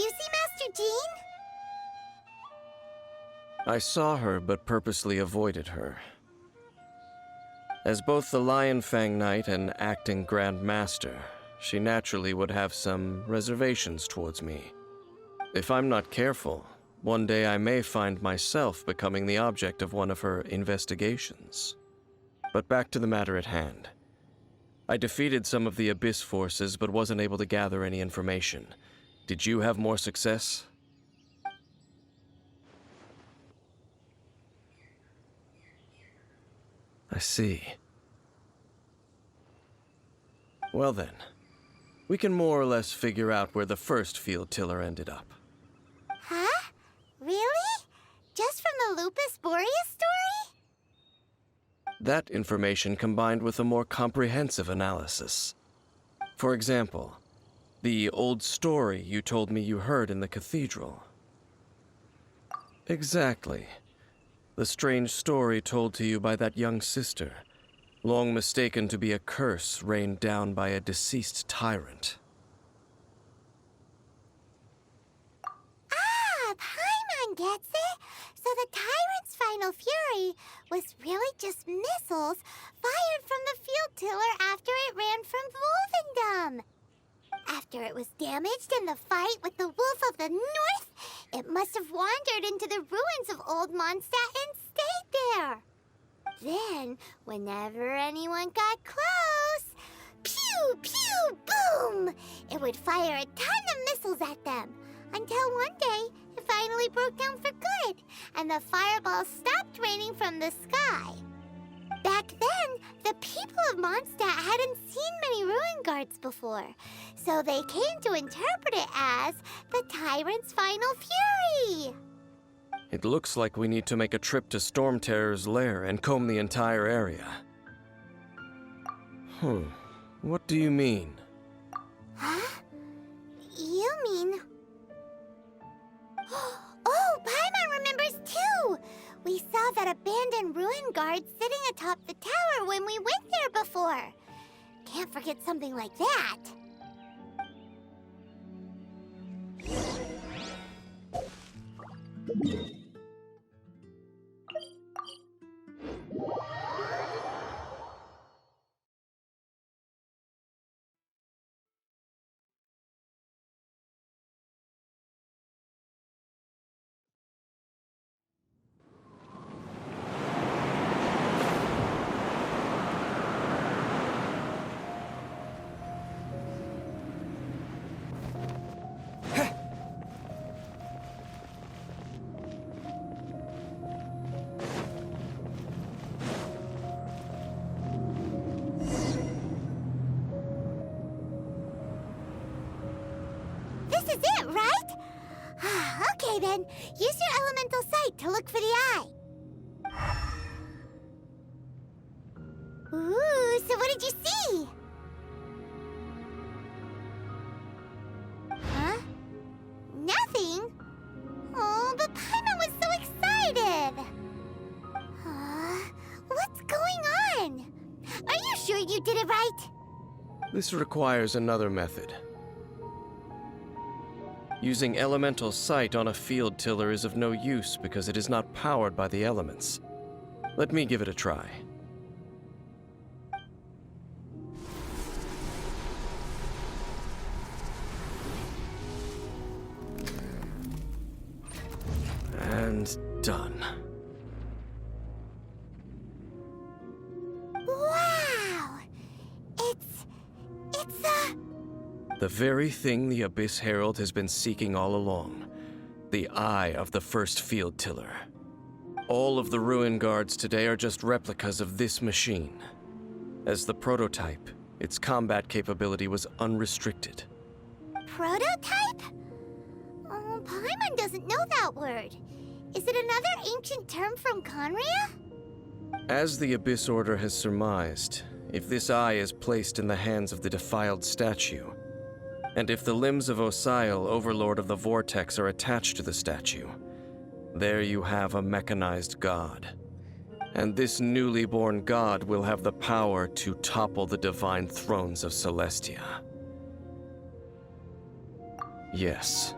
you see Master Jean? I saw her, but purposely avoided her. As both the Lion Fang Knight and acting Grand Master, she naturally would have some reservations towards me. If I'm not careful, one day I may find myself becoming the object of one of her investigations. But back to the matter at hand. I defeated some of the Abyss forces, but wasn't able to gather any information. Did you have more success? I see. Well then, we can more or less figure out where the first field tiller ended up. Huh? Really? Just from the Lupus Boreas story? That information combined with a more comprehensive analysis. For example, the old story you told me you heard in the cathedral. Exactly. The strange story told to you by that young sister, long mistaken to be a curse rained down by a deceased tyrant. Ah, Paimon gets it! So the tyrant's final fury was really just missiles fired from the field tiller after it ran from Wolvendom. After it was damaged in the fight with the Wolf of the North, it must have wandered into the ruins of Old Mondstadt and stayed there. Then, whenever anyone got close, pew, pew, boom! It would fire a ton of missiles at them, until one day it finally broke down for good, and the fireballs stopped raining from the sky. Back then, the people of Mondstadt hadn't seen many ruin guards before, so they came to interpret it as the tyrant's final fury. It looks like we need to make a trip to Storm Terror's lair and comb the entire area. What do you mean? Huh? You mean... Oh, Paimon remembers too! We saw that abandoned ruin guard sitting atop the tower when we went there before. Can't forget something like that. This is it, right? Okay then, use your elemental sight to look for the eye. Ooh, so what did you see? Huh? Nothing? Oh, but Paimon was so excited! What's going on? Are you sure you did it right? This requires another method. Using elemental sight on a field tiller is of no use because it is not powered by the elements. Let me give it a try. And done. Wow! It's The very thing the Abyss Herald has been seeking all along. The eye of the first field tiller. All of the ruin guards today are just replicas of this machine. As the prototype, its combat capability was unrestricted. prototype? Oh, Paimon doesn't know that word. Is it another ancient term from Conria? As the Abyss Order has surmised, if this eye is placed in the hands of the defiled statue, and if the limbs of Osial, Overlord of the Vortex, are attached to the statue, there you have a mechanized god. And this newly born god will have the power to topple the divine thrones of Celestia. Yes,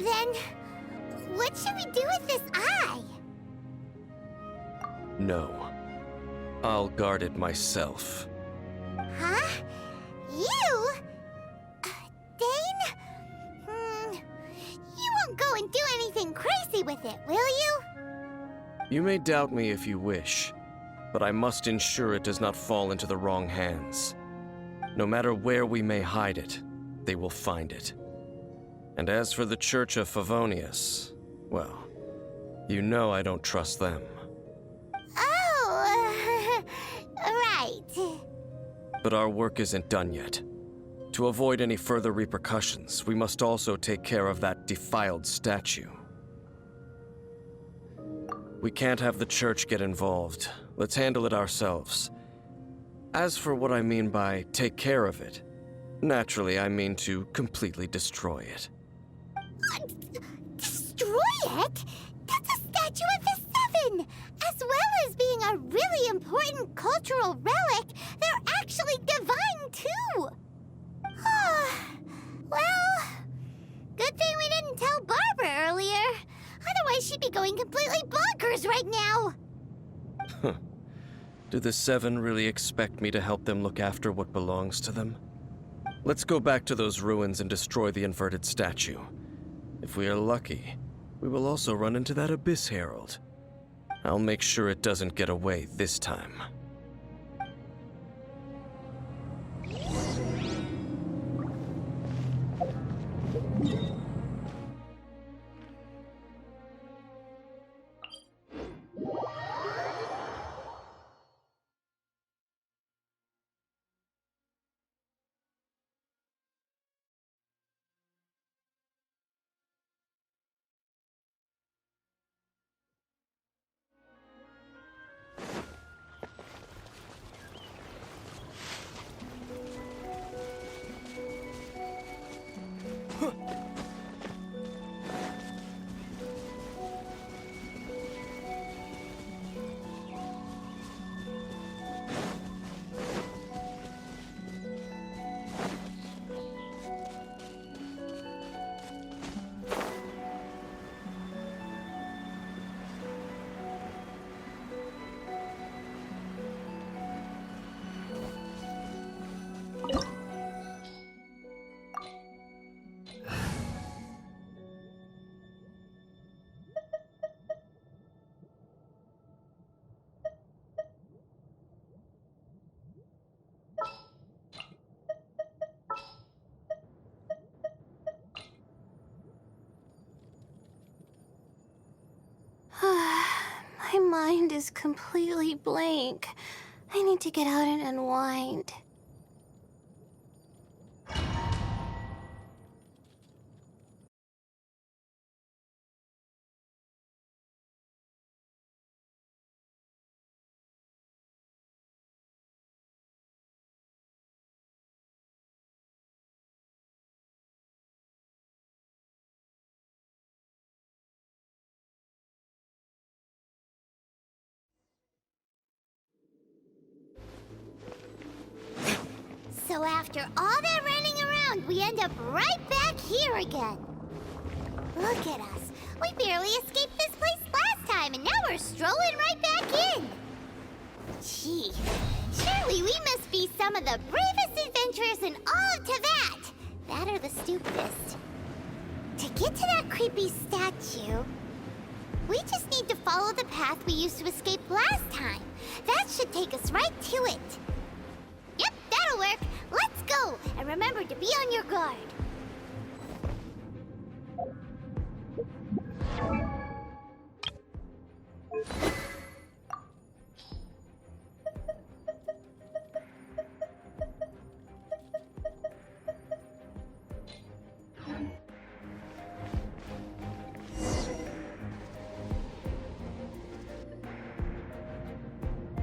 Then, what should we do with this eye? No. I'll guard it myself. Huh? You? Dane? You won't go and do anything crazy with it, will you? You may doubt me if you wish, but I must ensure it does not fall into the wrong hands. No matter where we may hide it, they will find it. And as for the Church of Favonius, well, you know I don't trust them. Oh, right. But our work isn't done yet. To avoid any further repercussions, we must also take care of that defiled statue. We can't have the church get involved. Let's handle it ourselves. As for what I mean by take care of it, naturally I mean to completely destroy it. Destroy it? That's a statue of the Seven! As well as being a really important cultural relic, they're actually divine too! Well, good thing we didn't tell Barbara earlier. Otherwise she'd be going completely bonkers right now! Do the Seven really expect me to help them look after what belongs to them? Let's go back to those ruins and destroy the inverted statue. If we are lucky, we will also run into that Abyss Herald. I'll make sure it doesn't get away this time. My mind is completely blank. I need to get out and unwind. So after all that running around, we end up right back here again. Look at us. We barely escaped this place last time, and now we're strolling right back in. Gee, surely we must be some of the bravest adventurers in all of Teyvat. That or the stupidest. To get to that creepy statue, we just need to follow the path we used to escape last time. That should take us right to it. Yep, that'll work. Let's go, and remember to be on your guard.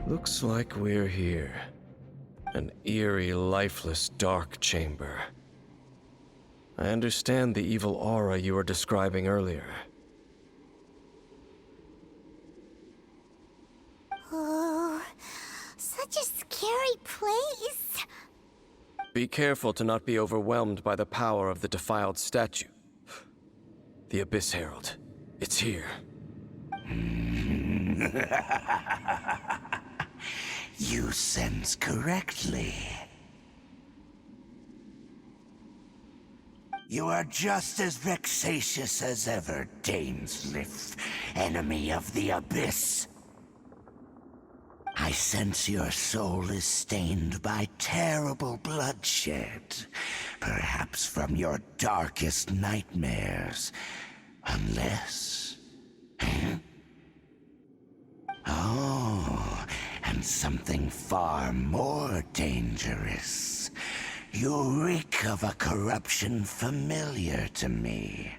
Looks like we're here. An eerie, lifeless, dark chamber. I understand the evil aura you were describing earlier. Oh, such a scary place. Be careful to not be overwhelmed by the power of the defiled statue. The Abyss Herald. It's here. You sense correctly. You are just as vexatious as ever, Dainsliff, enemy of the Abyss. I sense your soul is stained by terrible bloodshed, perhaps from your darkest nightmares, unless... Oh, and something far more dangerous. You reek of a corruption familiar to me.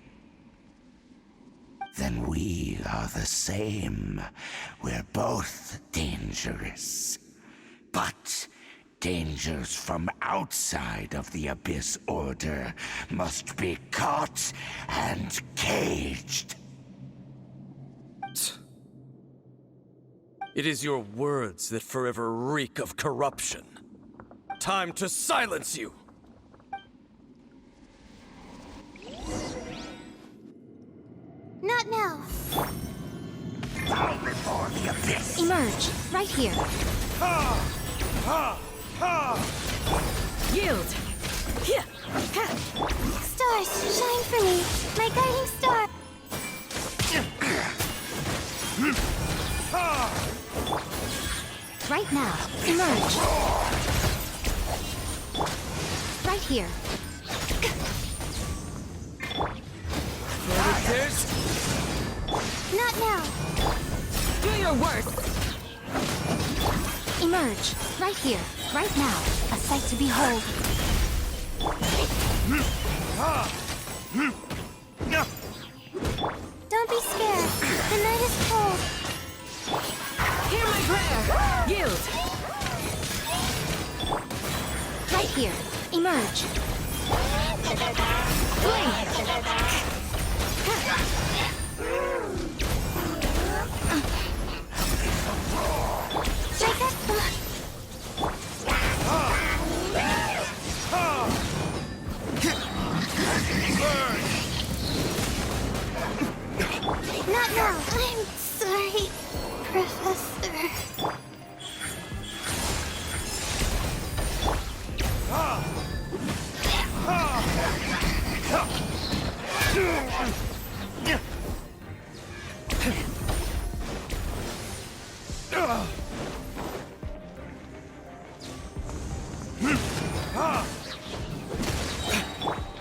Then we are the same. We're both dangerous. But dangers from outside of the Abyss Order must be caught and caged. It is your words that forever reek of corruption. Time to silence you! Not now. Bow before the Abyss. Emerge, right here. Yield. Here. Stars, shine for me. My guiding star. Right now. Emerge. Right here. Not now. Do your worst. Emerge, right here, right now. A sight to behold. Don't be scared. The night is cold. Hear my prayer. Yield. Right here. Emerge. Fling. Not now. I'm sorry, Professor.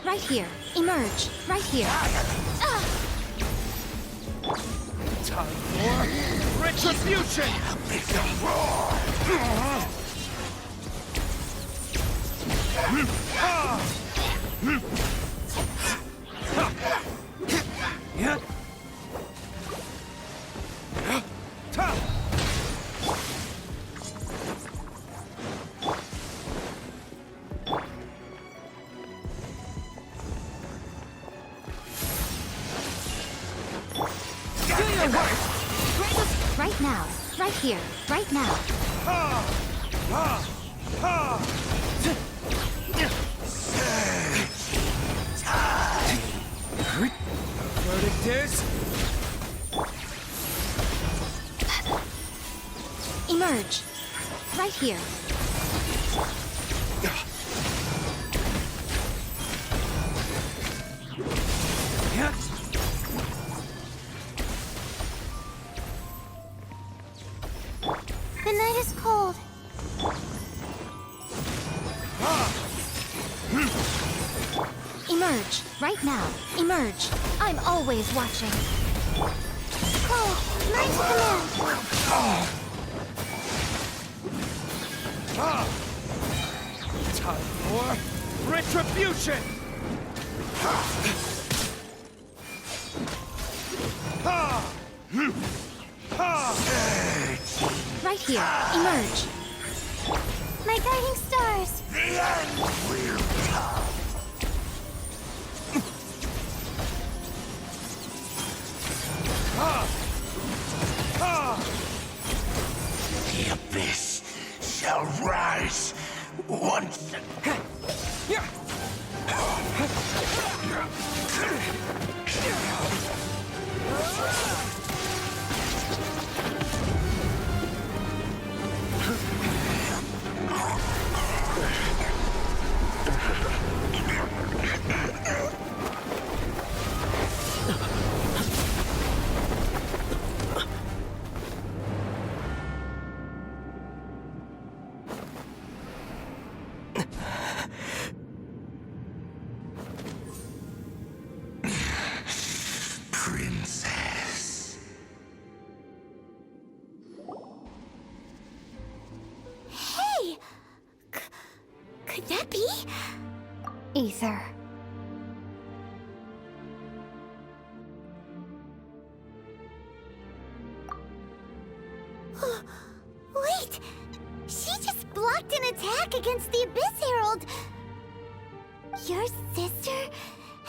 Right here. Emerge. Right here. Time for retribution! Right now. Right here. Right now. Verdict is... Emerge. Right here. The night is cold. Emerge. Right now. Emerge. I'm always watching. Cold. Mine's command. Time for retribution! Right here. Emerge. My guiding stars. The end will come. The Abyss shall rise once again. Ether. Wait! She just blocked an attack against the Abyss Herald! Your sister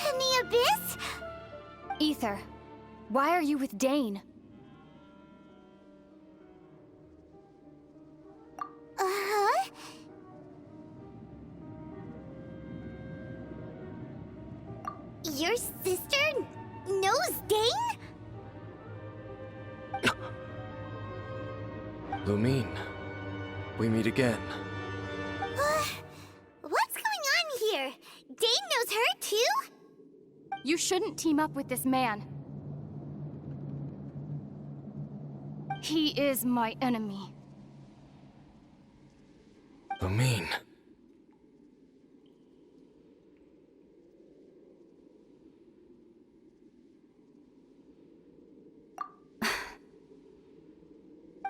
and the Abyss? Ether, why are you with Dane? Uh-huh. Your sister knows Dane? Lumine, we meet again. What's going on here? Dane knows her too? You shouldn't team up with this man. He is my enemy. Lumine.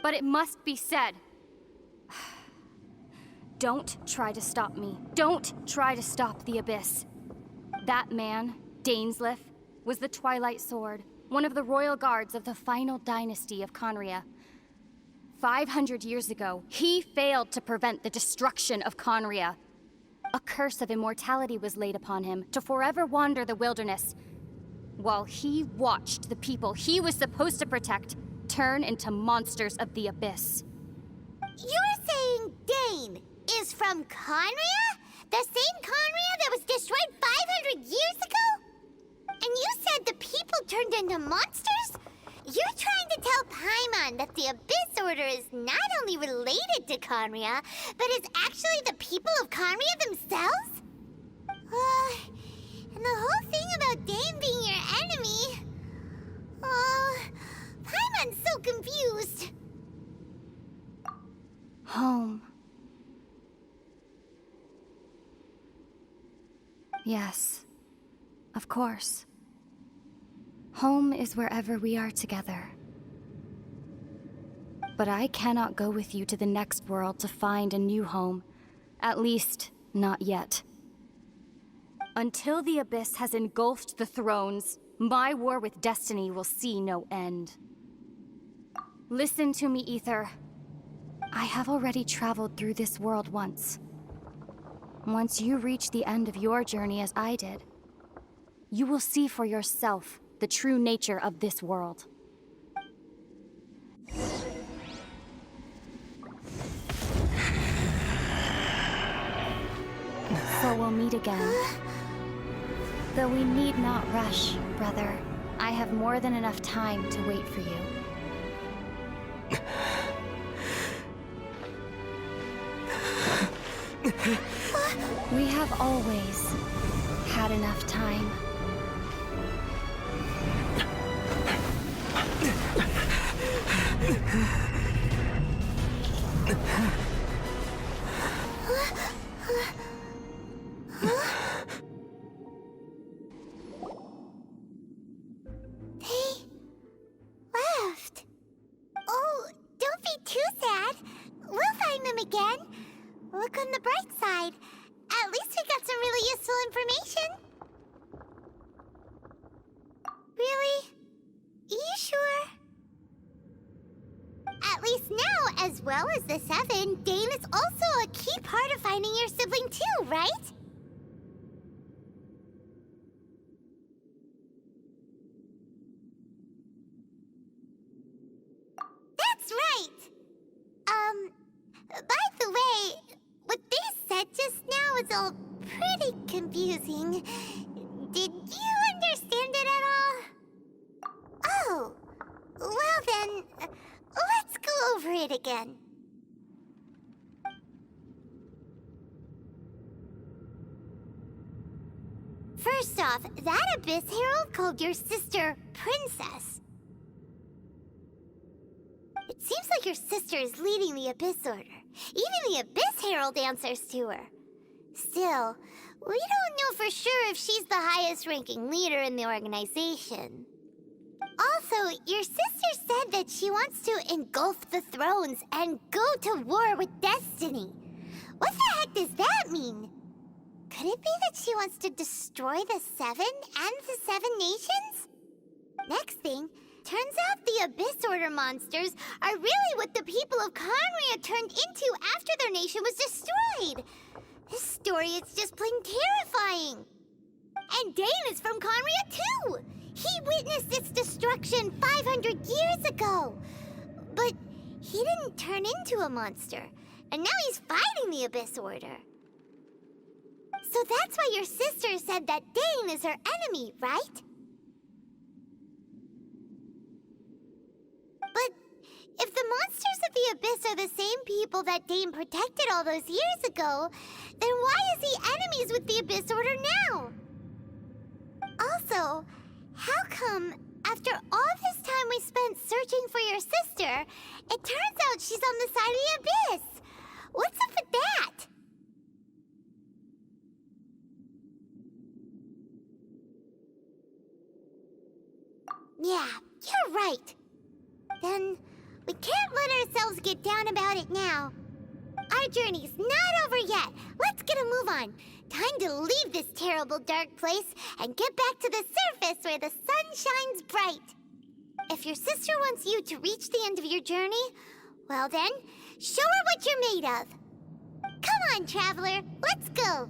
But it must be said. Don't try to stop me. Don't try to stop the Abyss. That man, Dainsleif, was the Twilight Sword, one of the royal guards of the final dynasty of Conria. 500 years ago, he failed to prevent the destruction of Conria. A curse of immortality was laid upon him to forever wander the wilderness, while he watched the people he was supposed to protect turn into monsters of the Abyss. You're saying Dane is from Conria? The same Conria that was destroyed 500 years ago? And you said the people turned into monsters? You're trying to tell Paimon that the Abyss Order is not only related to Conria, but is actually the people of Conria themselves? And the whole thing about Dane being your enemy... Paimon's so confused. Home. Yes, of course. Home is wherever we are together. But I cannot go with you to the next world to find a new home. At least, not yet. Until the Abyss has engulfed the thrones, my war with destiny will see no end. Listen to me, Ether. I have already traveled through this world once. Once you reach the end of your journey as I did, you will see for yourself the true nature of this world. So we'll meet again. Though we need not rush, brother. I have more than enough time to wait for you. We have always had enough time. They left. Oh, don't be too sad. We'll find them again. Look on the bright side. At least we got some really useful information. Really? You sure? At least now, as well as the Seven, Dane is also a key part of finding your sibling too, right? That's right! By the way, what they said just now is all pretty confusing. Did you understand it at all? Oh, well then, let's go over it again. First off, that Abyss Herald called your sister Princess. It seems like your sister is leading the Abyss Order. Even the Abyss Herald answers to her. Still, we don't know for sure if she's the highest-ranking leader in the organization. Also, your sister said that she wants to engulf the thrones and go to war with destiny. What the heck does that mean? Could it be that she wants to destroy the Seven and the Seven Nations? Next thing, turns out the Abyss Order monsters are really what the people of Conria turned into after their nation was destroyed. This story is just plain terrifying. And Dane is from Conria too. He witnessed its destruction 500 years ago. But he didn't turn into a monster. And now he's fighting the Abyss Order. So that's why your sister said that Dane is her enemy, right? But if the monsters of the Abyss are the same people that Dane protected all those years ago, then why is he enemies with the Abyss Order now? Also, how come, after all this time we spent searching for your sister, it turns out she's on the side of the Abyss? What's up with that? Yeah, you're right. Then we can't let ourselves get down about it now. Our journey's not over yet. Let's get a move on. Time to leave this terrible dark place and get back to the surface where the sun shines bright. If your sister wants you to reach the end of your journey, well then, show her what you're made of. Come on, traveler, let's go.